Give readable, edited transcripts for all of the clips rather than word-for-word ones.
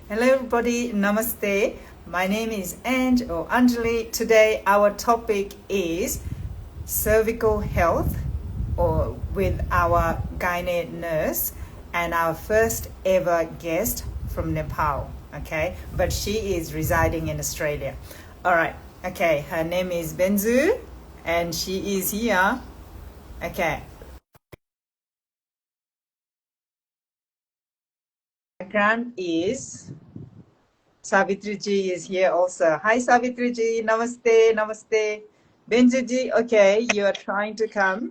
Hello everybody, Namaste. My name is Ange or Anjali. Today our topic is cervical health or with our gynae nurse and our first ever guest from Nepal, okay? But she is residing in Australia. All right, okay, her name is Benju and she is here. Okay. Background is Savitri ji is here also. Hi Savitri ji, namaste, namaste. Benju ji, okay, you are trying to come.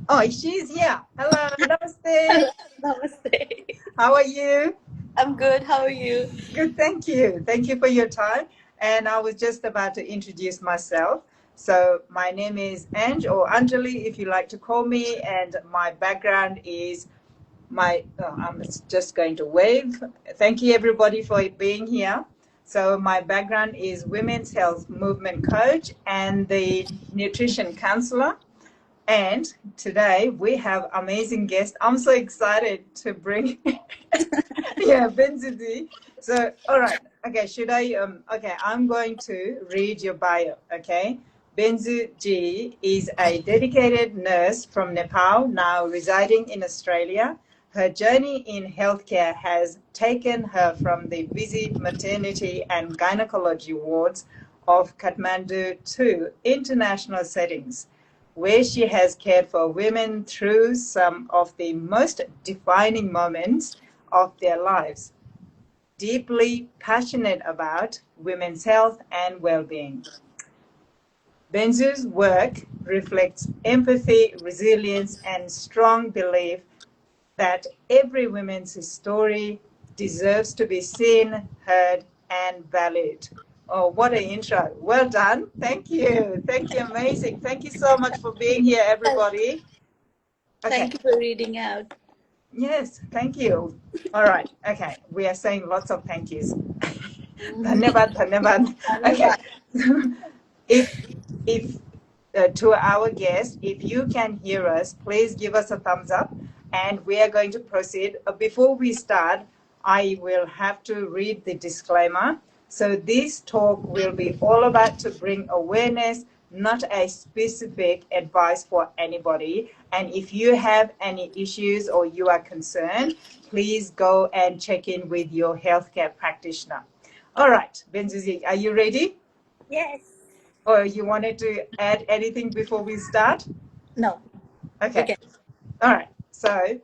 Oh, she's here. Hello, namaste. Namaste. How are you? I'm good. How are you? Good, thank you. Thank you for your time. And I was just about to introduce myself. So my name is Ange or Anjali, if you like to call me, and my background is I'm just going to wave. Thank you everybody for being here. So my background is women's health movement coach and the nutrition counselor. And today we have amazing guest. I'm so excited to bring yeah, Benji. So all right. Okay, okay, I'm going to read your bio, okay? Benju Ji is a dedicated nurse from Nepal, now residing in Australia. Her journey in healthcare has taken her from the busy maternity and gynecology wards of Kathmandu to international settings, where she has cared for women through some of the most defining moments of their lives. Deeply passionate about women's health and well-being. Benzu's work reflects empathy, resilience, and strong belief that every woman's story deserves to be seen, heard, and valued. Oh, what an intro. Well done. Thank you. Thank you. Amazing. Thank you so much for being here, everybody. Okay. Thank you for reading out. Yes, thank you. All right. Okay. We are saying lots of thank yous. Dhanyabad, dhanyabad. Okay. if if to our guest, if you can hear us, please give us a thumbs up and we are going to proceed. Before we start, I will have to read the disclaimer. So this talk will be all about to bring awareness, not a specific advice for anybody. And if you have any issues or you are concerned, please go and check in with your healthcare practitioner. All right, Benzuzi, are you ready? Yes. Or you wanted to add anything before we start? No. Okay. Okay. All right. So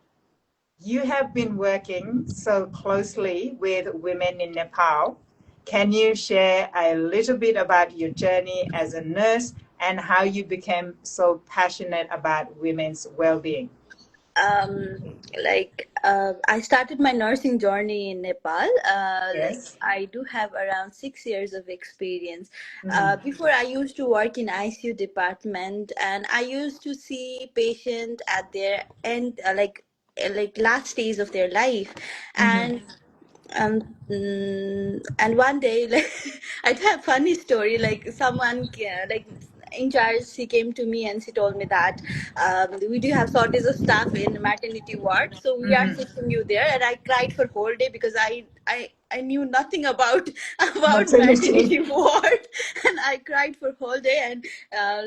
you have been working so closely with women in Nepal. Can you share a little bit about your journey as a nurse and how you became so passionate about women's well-being? Um, I started my nursing journey in Nepal. Yes. I do have around 6 years of experience. Mm-hmm. Before I used to work in ICU department, and I used to see patient at their end, like last days of their life, Mm-hmm. and and one day, like, I have funny story, like someone like in charge, she came to me and she told me that we do have shortage of staff in maternity ward, so we are Mm-hmm. shifting you there. And I cried for whole day because I knew nothing about about Maternity. maternity ward. And I cried for whole day. And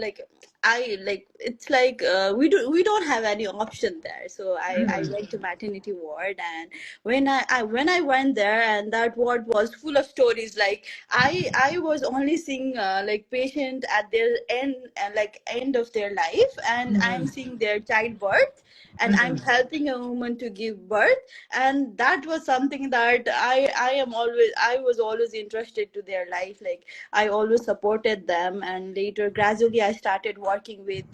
like I like it's like we don't have any option there, so I Mm-hmm. went to maternity ward. And when I went there, and that ward was full of stories. Like I was only seeing like patient at their end, like end of their life, and I'm Mm-hmm. seeing their childbirth, and I'm Mm-hmm. helping a woman to give birth. And that was something that I was always interested to their life. Like I always supported them. And later, gradually, I started working with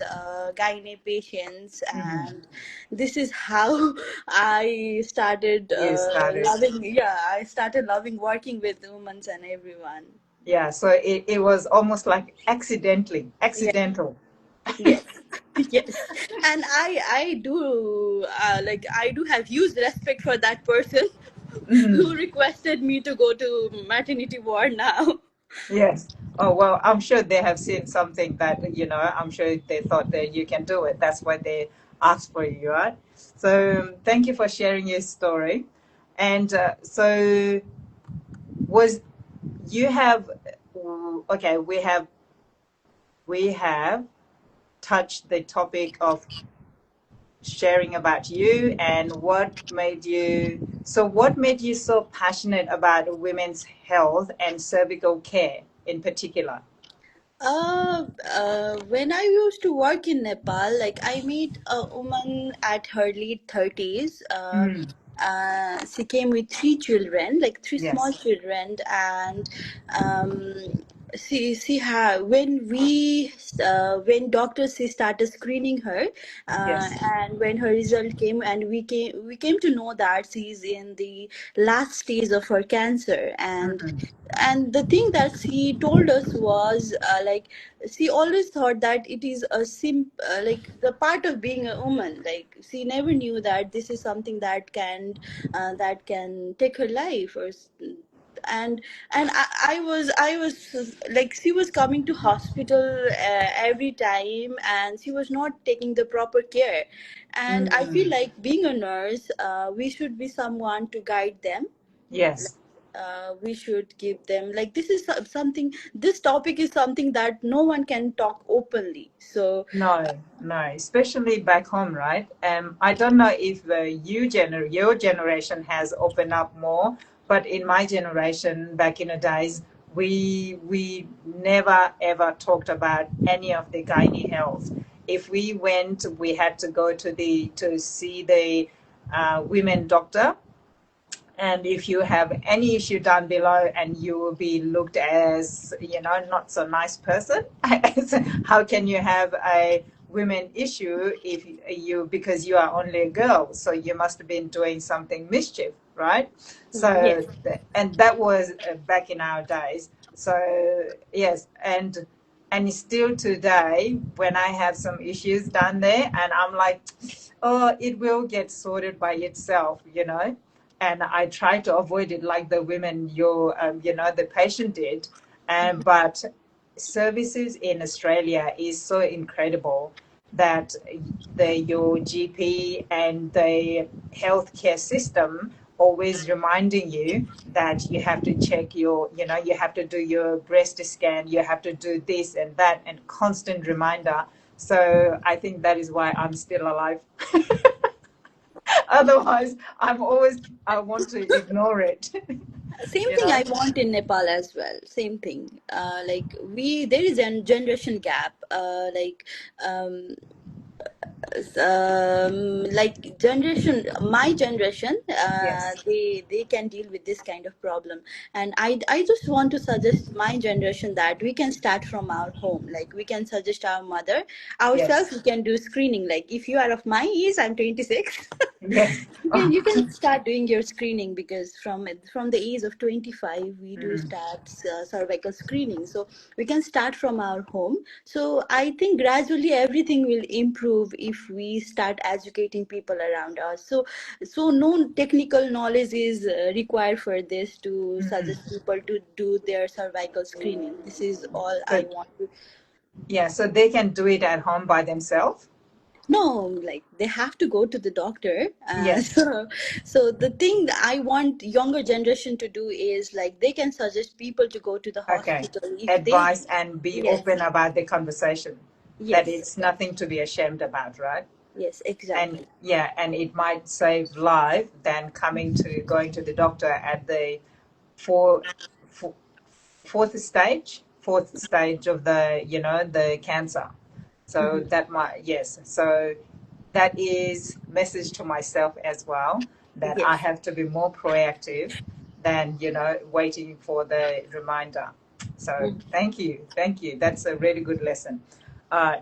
gynae patients. Mm-hmm. And this is how I started You started. loving. Yeah, I started loving working with women and everyone. Yeah, so it was almost like Yeah. accidental. Yes. Yes. And I do I do have huge respect for that person Hmm. who requested me to go to maternity ward now. Yes. Oh, well, I'm sure they have seen something that, I'm sure they thought that you can do it. That's why they asked for you, right? So thank you for sharing your story. And so was you have okay, we have touched the topic of sharing about you and what made you so passionate about women's health and cervical care in particular? When I used to work in Nepal, like I meet a woman at her late 30s. Mm, She came with three children, like three small yes, children, and um, she had when doctors she started screening her, yes. and when her result came, and we came to know that she's in the last stage of her cancer, Mm, and the thing that she told us was like she always thought that it is a like the part of being a woman, like she never knew that this is something that can take her life and I was like she was coming to hospital every time, and she was not taking the proper care, and I feel mm, like being a nurse, we should be someone to guide them. yes. We should give them, like, this is something, this topic is something that no one can talk openly, so No, no, especially back home, right? I don't know if your generation has opened up more, but in my generation, back in the days, we never ever talked about any of the gynae health. If we went, we had to go to see the women doctor, and if you have any issue down below and you will be looked as not so nice person. How can you have a women issue if you because you are only a girl, so you must have been doing something mischief, right? yes. So and that was back in our days. So yes, and still today when I have some issues down there and I'm like, oh, it will get sorted by itself, and I try to avoid it like the women the patient did. And but services in Australia is so incredible that your GP and the healthcare system always reminding you that you have to check you have to do your breast scan, you have to do this and that, and constant reminder. So I think that is why I'm still alive. Otherwise, I want to ignore it. Same you thing I know? want in Nepal as well. Same thing. Like there is a generation gap. Um, like my generation, Yes. they can deal with this kind of problem, and I just want to suggest my generation that we can start from our home, like we can suggest our mother ourselves, Yes. we can do screening, like if you are of my age, I'm 26. Yes. You can start doing your screening, because from the age of 25 we do Mm, start cervical screening, so we can start from our home. So I think gradually everything will improve if we start educating people around us. So no technical knowledge is required for this, to mm. suggest people to do their cervical screening. This is all I So want to. yeah, so they can do it at home by themselves. No, like they have to go to the doctor. Yes. So the thing that I want younger generation to do is, like, they can suggest people to go to the Okay. hospital if they. Advice and be Yes, open about the conversation. That yes, it's nothing to be ashamed about, right? yes, And exactly. yeah, and it might save life than going to the doctor at the four, four, fourth stage of the cancer. So Mhm. that might, yes. So that is message to myself as well, that I Yes. have to be more proactive than waiting for the reminder. So Mhm. thank you. That's a really good lesson. Uh,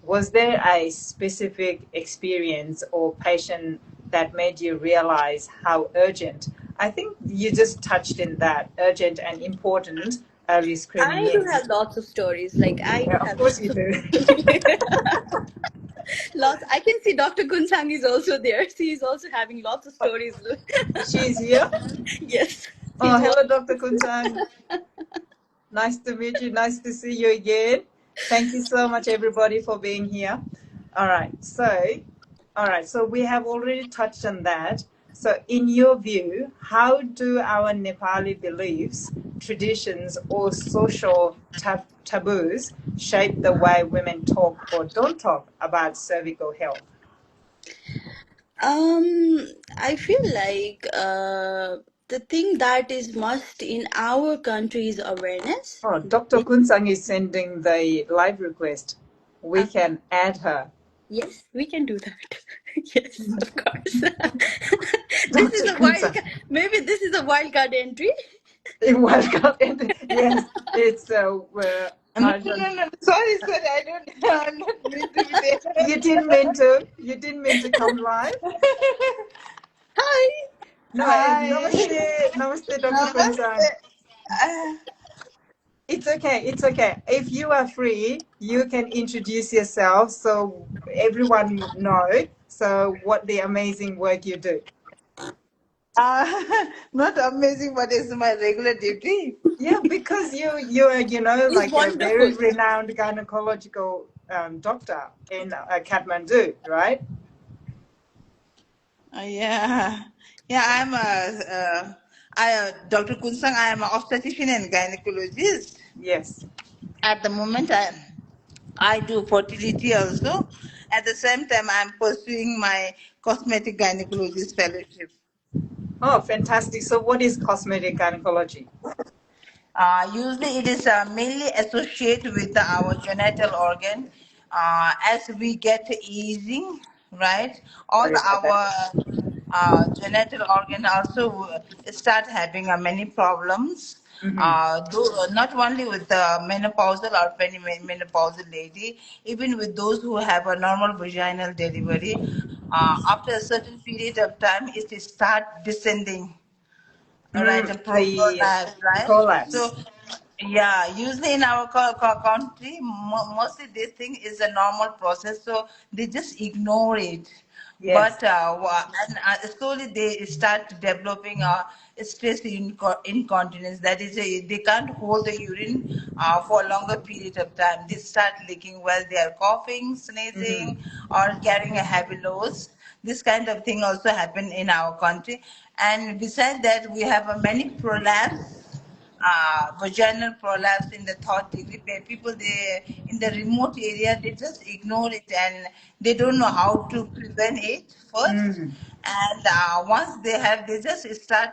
was there a specific experience or patient that made you realize how urgent? I think you just touched in that urgent and important early screening I do is. have lots of stories. Like I do Yeah, of have course lots you of do. lots. I can see Dr. Kunsang is also there. She is also having lots of stories. She's here. Yes, Oh, she's hello, watching. Dr. Kunsang. Nice to meet you. Nice to see you again. Thank you so much, everybody, for being here. All right. So we have already touched on that. So, in your view, how do our Nepali beliefs, traditions, or social taboos shape the way women talk or don't talk about cervical health? I feel like the thing that is must in our country is awareness. Oh, Dr. Kunsang is sending the live request. We can add her. Yes, we can do that. Yes, of course. This is Dr. a wild Kunsang. card. Maybe this is a wild card entry. Welcome. Yes, it's No, no, Arjun. no, no. Sorry, sorry. I don't. I'm not meant to be there. You didn't mean to. You didn't mean to come live. Hi. No, Hi. namaste, namaste, Dr. Namaste. Kunsang. Uh, It's okay. It's okay. If you are free, you can introduce yourself so everyone would know. So what the amazing work you do. not amazing, but it's my regular duty. Yeah, because you are He's like a very wonderful. renowned gynecological doctor in Kathmandu, right? Yeah, yeah. Dr. Kunsang. I am an obstetrician and gynecologist. Yes. At the moment, I do fertility also. At the same time, I'm pursuing my cosmetic gynecologist fellowship. Oh, fantastic. So what is cosmetic gynecology? Usually, it is mainly associated with our genital organ. As we get aging, right? All Sorry about that. our genital organ also start having many problems. Mm-hmm. Not only with the menopausal or perimenopausal lady, even with those who have a normal vaginal delivery, after a certain period of time, it start descending, right? A The prolapse, right? prolapse. So, yeah, usually in our country, mostly this thing is a normal process, so they just ignore it. Yes. But slowly they start developing stress incontinence. That is, they can't hold the urine for a longer period of time. They start leaking while they are coughing, sneezing, Mm-hmm. or carrying a heavy loads. This kind of thing also happen in our country. And besides that, we have many prolapse, vaginal prolapse in the third degree, where people they in the remote area they just ignore it and they don't know how to prevent it first. Mm. And once they have, they just start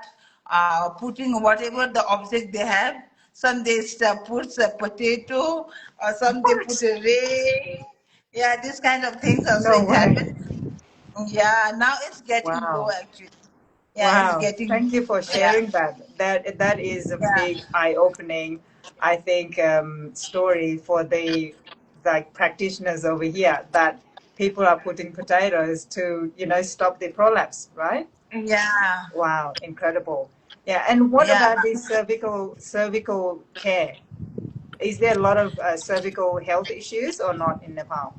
putting whatever the object they have. Some they put a potato, or some they put What? a ray. Yeah, this kind of things also No it way. happens. Yeah, now it's getting low Wow. actually. Yeah, it's Wow. getting, Thank you for yeah, sharing that. That is a yeah. big eye-opening, I think, story for the like practitioners over here that people are putting potatoes to, stop the prolapse, right? Yeah, Wow, incredible. Yeah, and what yeah. about the cervical care? Is there a lot of cervical health issues or not in Nepal?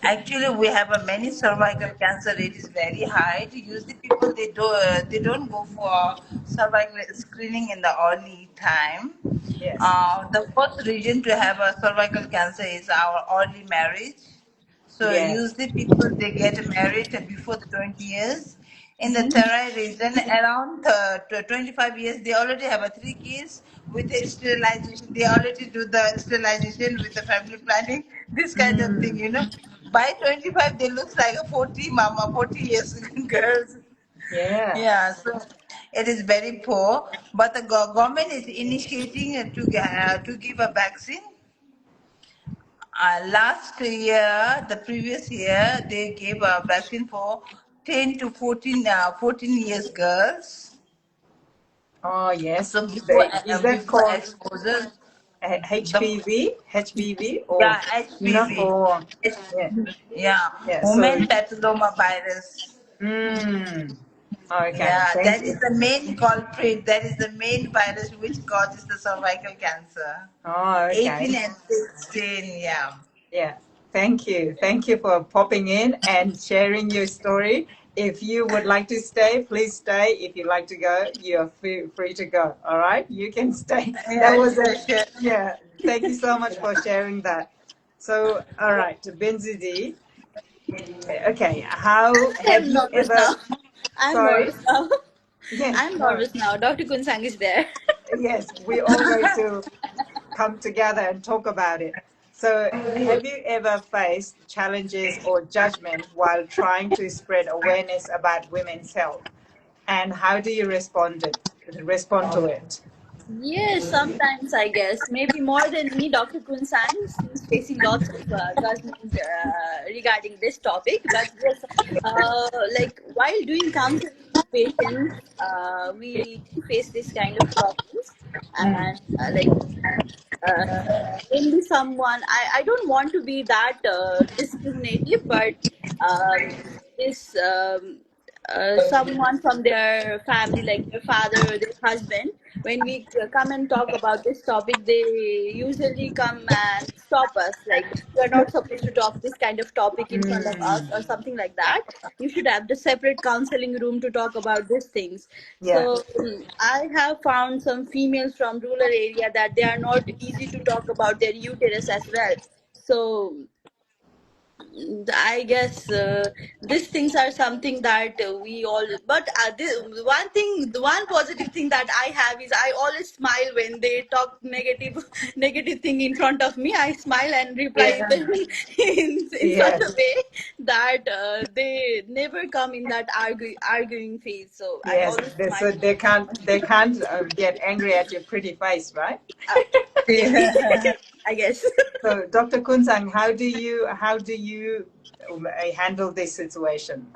Actually, we have a many cervical cancer rate is very high. Usually, people they don't go for cervical screening in the early time. Yes. The first reason to have a cervical cancer is our early marriage. So Yes. usually people they get married before the 20 years. In the Mm-hmm. Terai region, around 25 years, they already have a 3 kids with the sterilization. They already do the sterilization with the family planning, this kind of thing, Mm. you know. By 25, they look like a 40 mama, 40 years girls. Yeah. Yeah, so it is very poor. But the government is initiating to give a vaccine. Last year, the previous year, they gave a vaccine for 10 to 14 years girls. Oh, yes. So Is that before called exposure, the HPV? HPV or yeah, no? HPV, Or it's, yeah, yeah, yeah. So, human papilloma virus. okay. Yeah, Thank that is you. the main culprit. That is the main virus which causes the cervical cancer. Oh, 18 okay. and 16, yeah. Yeah. Thank you. Thank you for popping in and sharing your story. If you would like to stay, please stay. If you'd like to go, you're free to go. All right. You can stay. That Yeah, was sure, a, sure. yeah. Thank you so much for sharing that. So, all right, Benji, okay, how I have am you nervous ever now. I'm So nervous now. yes, I'm no, nervous now. Dr. Kunsang is there. yes, we're all going to come together and talk about it. So, have you ever faced challenges or judgment while trying to spread awareness about women's health? And how do you respond to it? Yes, sometimes I guess. Maybe more than me, Dr. Kunsang is facing lots of judgment regarding this topic. But yes, like while doing counseling with patients, we do face this kind of problems. And like mainly someone, I don't want to be that discriminative, but um, this someone from their family, like their father or their husband, when we come and talk about this topic, they usually come and stop us, like you are not supposed to talk this kind of topic in front of us or something like that. You should have the separate counseling room to talk about these things. Yeah. So I have found some females from rural area that they are not easy to talk about their uterus as well. So I guess these things are something that we all. But one thing, the one positive thing that I have is I always smile when they talk negative, negative thing in front of me. I smile and reply Yeah. them in such a Yes. way that they never come in that arguing phase. So I Yes. always So smile. they can't get angry at your pretty face, right? Uh, maybe Yeah. I guess. So, Dr. Kunsang, how do you handle this situation?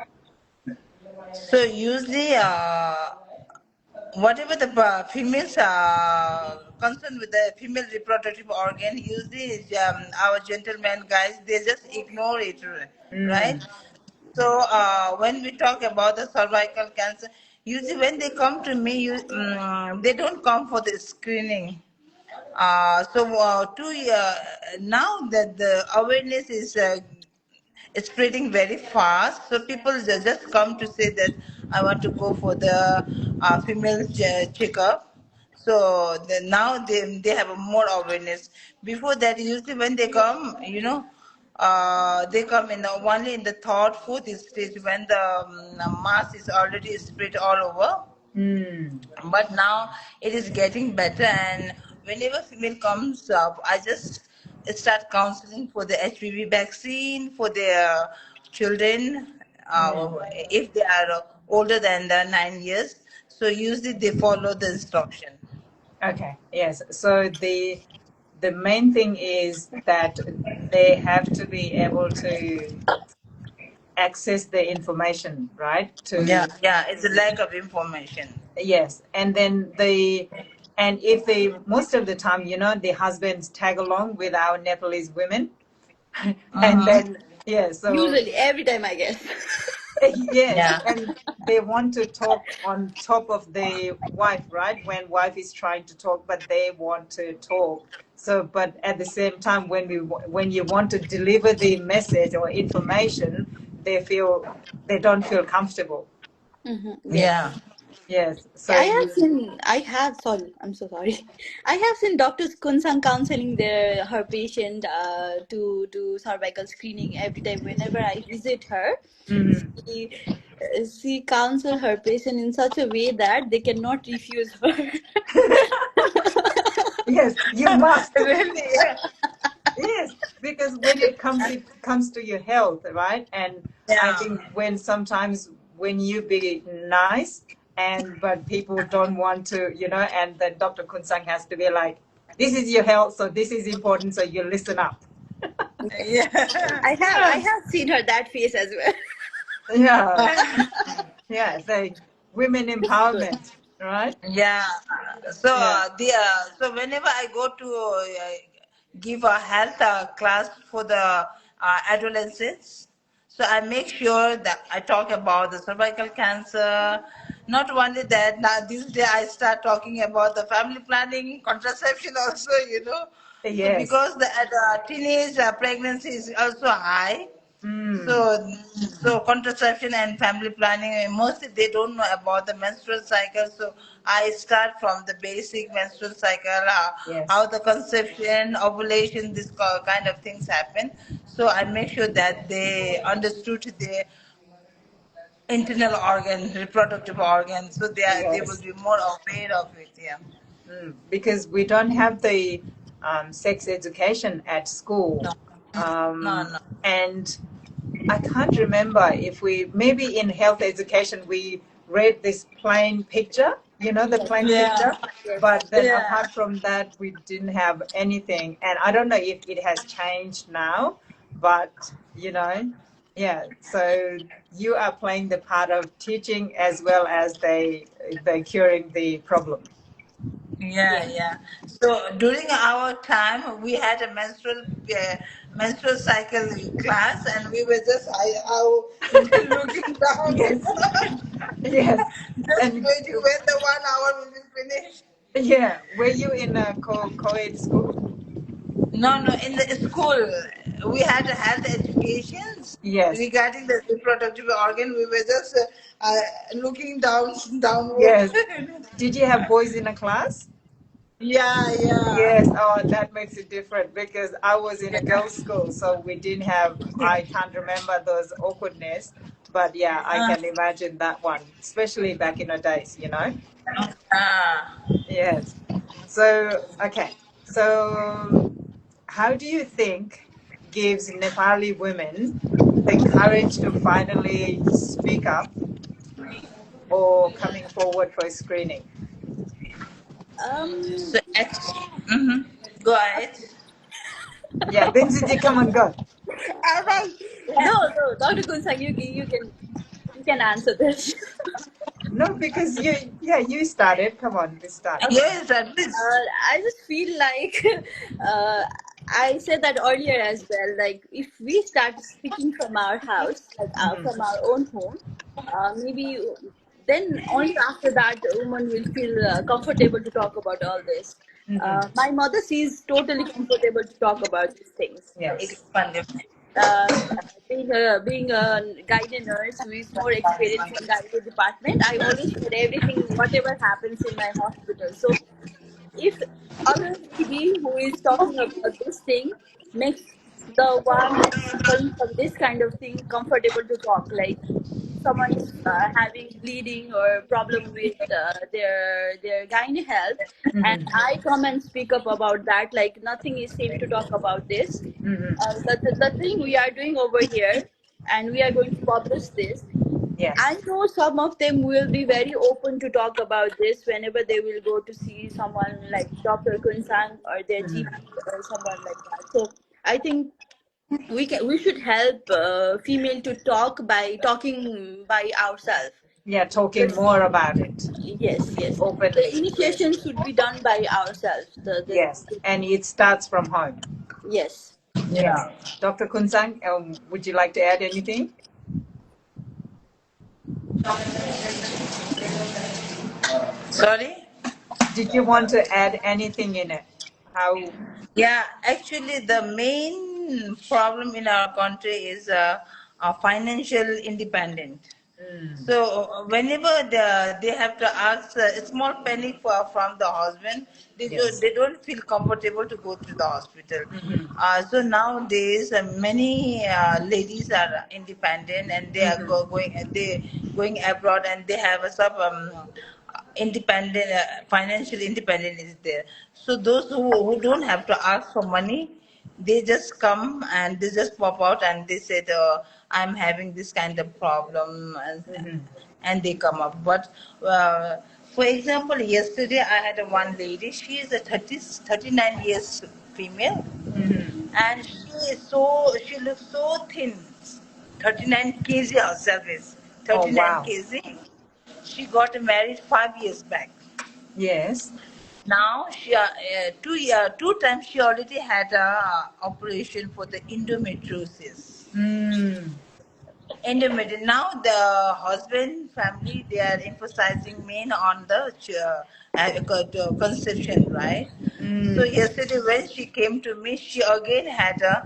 So usually, whatever the females are concerned with the female reproductive organ, usually our gentlemen guys, they just ignore it, right? Mm. So when we talk about the cervical cancer, usually when they come to me, they don't come for the screening. Now that the awareness is it's spreading very fast, so people just come to say that I want to go for the female checkup. So now they have a more awareness. Before that, usually when they come, they come in only in the third, fourth stage when the mass is already spread all over. Mm. But now it is getting better, and whenever female comes up, I just start counseling for the HPV vaccine for their children, if they are older than the 9 years. So usually they follow the instruction. Okay. Yes. So the main thing is that they have to be able to access the information, right? Yeah, To yeah, it's a lack of information. yes, and then and if they most of the time, the husbands tag along with our Nepalese women, and Mm-hmm. then yeah, so Usually, every time I guess. yes, Yeah. and they want to talk on top of the wife, right? When wife is trying to talk, but they want to talk. So, but at the same time, when you want to deliver the message or information, they don't feel comfortable. Yes. Yeah. Yes. So I have you, seen, I have, sorry, I'm so sorry. I have seen Dr. Kunsang counseling her patient to cervical screening every time. Whenever I visit her, mhm. she, she counsel her patient in such a way that they cannot refuse her. Yes, you must. Really? Yes, because when it comes to your health, right? And I Yeah. think when you be nice but people don't want to, and then Dr. Kunsang has to be like, this is your health, so this is important, so you listen up. Yeah. I have seen her that face as well. Yeah, yeah. So women Good. empowerment, right? Yeah. So Yeah. so whenever I go to give a health class for the adolescents, so I make sure that I talk about the cervical cancer. Not only that, now this day I start talking about the family planning, contraception also. So Yes. because the teenage pregnancy is also high, Mm. so, so contraception and family planning, mostly they don't know about the menstrual cycle. So I start from the basic menstrual cycle, how Yes. the conception, ovulation, this kind of things happen. So I make sure that they understood internal organ, reproductive organ, so they will Yes. be more aware of it. Yeah. Because we don't have the sex education at school. No, no, no. And I can't remember if we, maybe in health education, we read this plain picture, the plain Yeah, picture. Yes. But then yeah. apart from that, we didn't have anything. And I don't know if it has changed now, but, yeah. So you are playing the part of teaching as well as they curing the problem. Yeah, Yes. yeah. So during our time, we had a menstrual cycle class, and we were just looking down, Yes. Yes. just And waiting when the 1 hour will be finished. yeah, were you in a co-ed school? No, no. In the school, we had health educations Yes. regarding the reproductive organ. We were just looking downward. Yes. Did you have boys in a class? Yeah, yeah, Yes. Oh, that makes it different because I was in a yeah. girls' school, so we didn't have, I can't remember those awkwardness. But yeah, I can imagine that one, especially back in the days. Ah. Yes. So, okay. So, how do you think gives Nepali women the courage to finally speak up or coming forward for screening? Um, So, go ahead. Yeah, Benji, come on, go. Alright. No, no, Dr. Kunsang, you can answer this. No, because you started. Come on, we start. Okay. Yes, at least. I just feel like uh, I said that earlier as well. Like, if we start speaking from our house, like from our own home, maybe then only after that a woman will feel comfortable to talk about all this. My mother sees totally comfortable to talk about these things. Like, Yes. Expanded. being a gynae nurse who is more experienced in gynae department, I always heard everything, whatever happens in my hospital. So if other lady who is talking about this thing makes the one who is suffering from this kind of thing comfortable to talk, like if someone is having bleeding or problem with their gynae health, and I come and speak up about that, like nothing is safe to talk about this. The thing we are doing over here, and we are going to publish this. Yes. I know some of them will be very open to talk about this whenever they will go to see someone like Dr. Kunsang or their GP or someone like that. So I think we should help female to talk by talking by ourselves. Yeah, talking Just more about it yes, yes. The openly. initiation should be done by ourselves. Yes, and it starts from home. Yes. Yes. Yeah. Dr. Kunsang, would you like to add anything? Sorry? Did you want to add anything in it? How? Yeah, actually, the main problem in our country is financial independent. So whenever they have to ask a small penny from the husband, Yes. they don't feel comfortable to go to the hospital. So nowadays, many ladies are independent and they are going abroad and they have a sub independent financial independence is there. So those who don't have to ask for money, they just come and they just pop out and they said, I'm having this kind of problem, and they come up. But for example, yesterday I had a one lady, she is a 39 years female, and she looks so thin, 39 kg herself is, Oh, 39 wow. kg. She got married 5 years back. Yes. Now she 2 times she already had a operation for the endometriosis. Mm. Endometriosis. Now the husband family, they are emphasizing main on the conception, right? So yesterday when she came to me, she again had a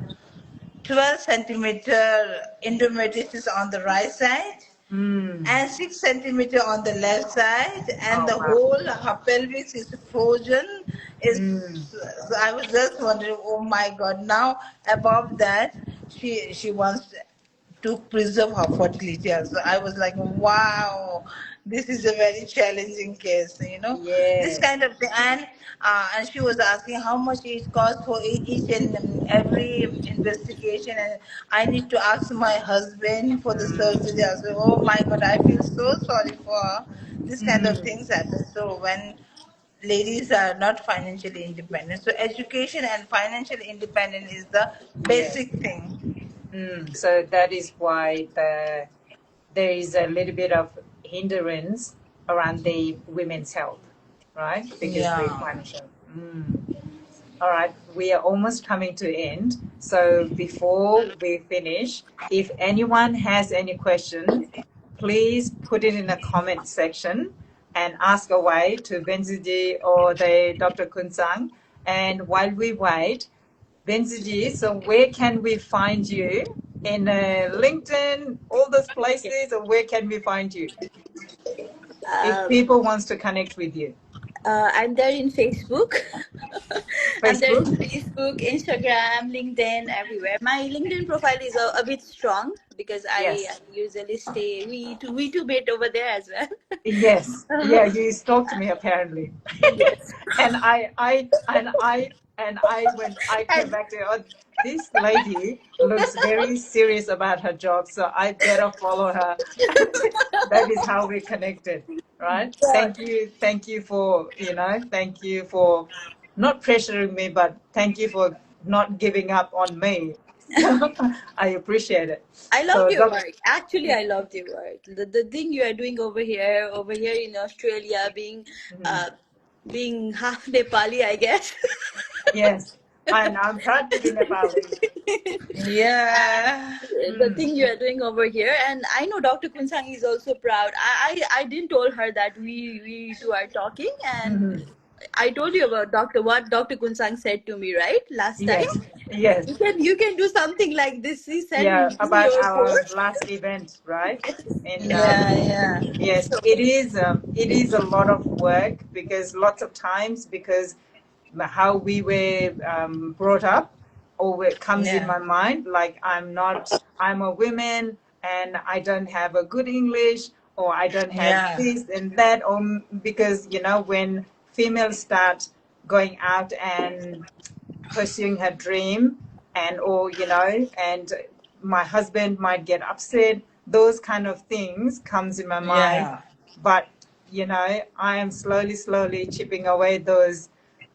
12 centimeter endometriosis on the right side and 6 centimeter on the left side, and Oh, the wow. whole her pelvis is frozen. So I was just wondering, oh my God! Now above that, she wants to preserve her fertility. So I was like, wow, this is a very challenging case, this Yes. kind of thing. And she was asking how much it costs for each and every investigation, and I need to ask my husband for the surgery. I was like, oh my God, I feel so sorry for her. This kind of things happen. So when ladies are not financially independent, so education and financial independence is the Yes. basic thing. So that is why there is a little bit of hindrance around the women's health, right? Because the Yeah. financial. All right, we are almost coming to end. So before we finish, if anyone has any questions, please put it in the comment section and ask away to Benzuji or the Dr. Kunsang. And while we wait, Benzuji, so where can we find you? In LinkedIn, all those places, or where can we find you if Um, people wants to connect with you? I'm there in Facebook. I'm there in Facebook? Facebook, Instagram, LinkedIn, everywhere. My LinkedIn profile is a bit strong because I Yes. usually stay we too bit over there as well. Yes. Yeah, you stalked me apparently. Yes. And when I came And back to oh, this lady looks very serious about her job, so I better follow her. That is how we connected, right? yeah, Thank you for, thank you for not pressuring me, but thank you for not giving up on me. So I appreciate it. I love So, your work. Actually, I love your work. The thing you are doing over here in Australia, uh, being half Nepali, I guess. yes, and I'm proud to be Nepali. Yeah. The thing you are doing over here, and I know Dr. Kunsang is also proud. I didn't told her that we two are talking, and I told you about what Dr. Kunsang said to me right last time. Yes, yes. You can do something like this. He sent me Yeah, about your our course. last event, right? And Yeah, yeah. yes, So it is a lot of work because lots of times because how we were brought up or it comes in Yeah. my mind like I'm a woman and I don't have a good English or I don't have Yeah. this and that or because when females start going out and pursuing her dream and my husband might get upset, those kind of things comes in my mind. Yeah. But I am slowly chipping away those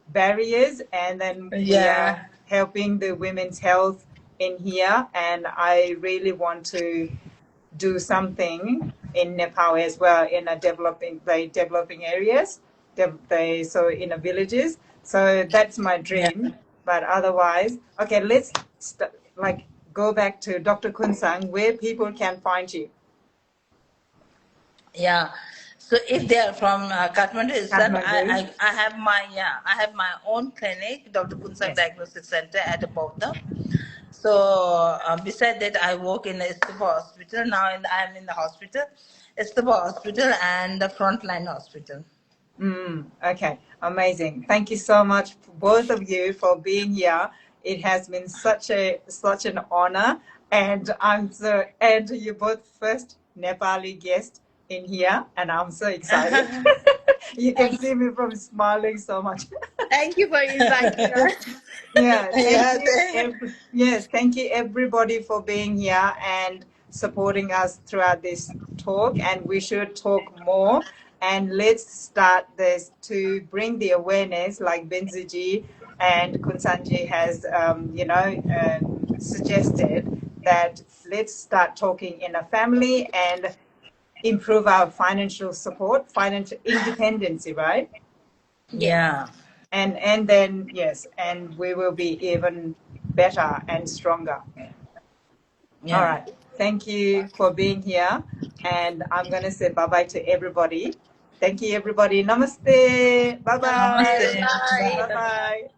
barriers, and then we are Yeah. helping the women's health in here, and I really want to do something in Nepal as well in a developing areas, so in the villages. So that's my Yeah. dream. But otherwise, okay, let's go back to Dr. Kunsang, where people can find you. Yeah. So if they are from Kathmandu itself, Kathmandu. I have my own clinic, Dr. Kunsang Yes. Diagnostic Center at Bauta. So beside that, I work in the Istupa Hospital. Now I am in the hospital, Istupa Hospital and the Frontline Hospital. Okay, amazing. Thank you so much, both of you, for being here. It has been such an honor, and you're both first Nepali guest in here, and I'm so excited. You can thank see me from smiling so much. thank you for inviting us. Yeah, thank Yeah. you. Yes, thank you everybody for being here and supporting us throughout this talk. And we should talk more. And let's start this to bring the awareness, like Benzuji and Kunsanji has, suggested that let's start talking in a family and improve our financial support, financial independency, right? Yes. Yeah. And then yes, and we will be even better and stronger. All Yeah. right, thank you for being here, and I'm going to say bye bye to everybody. Thank you, everybody. Namaste. Bye Namaste. bye. Namaste. Bye. Bye Bye. Bye. bye.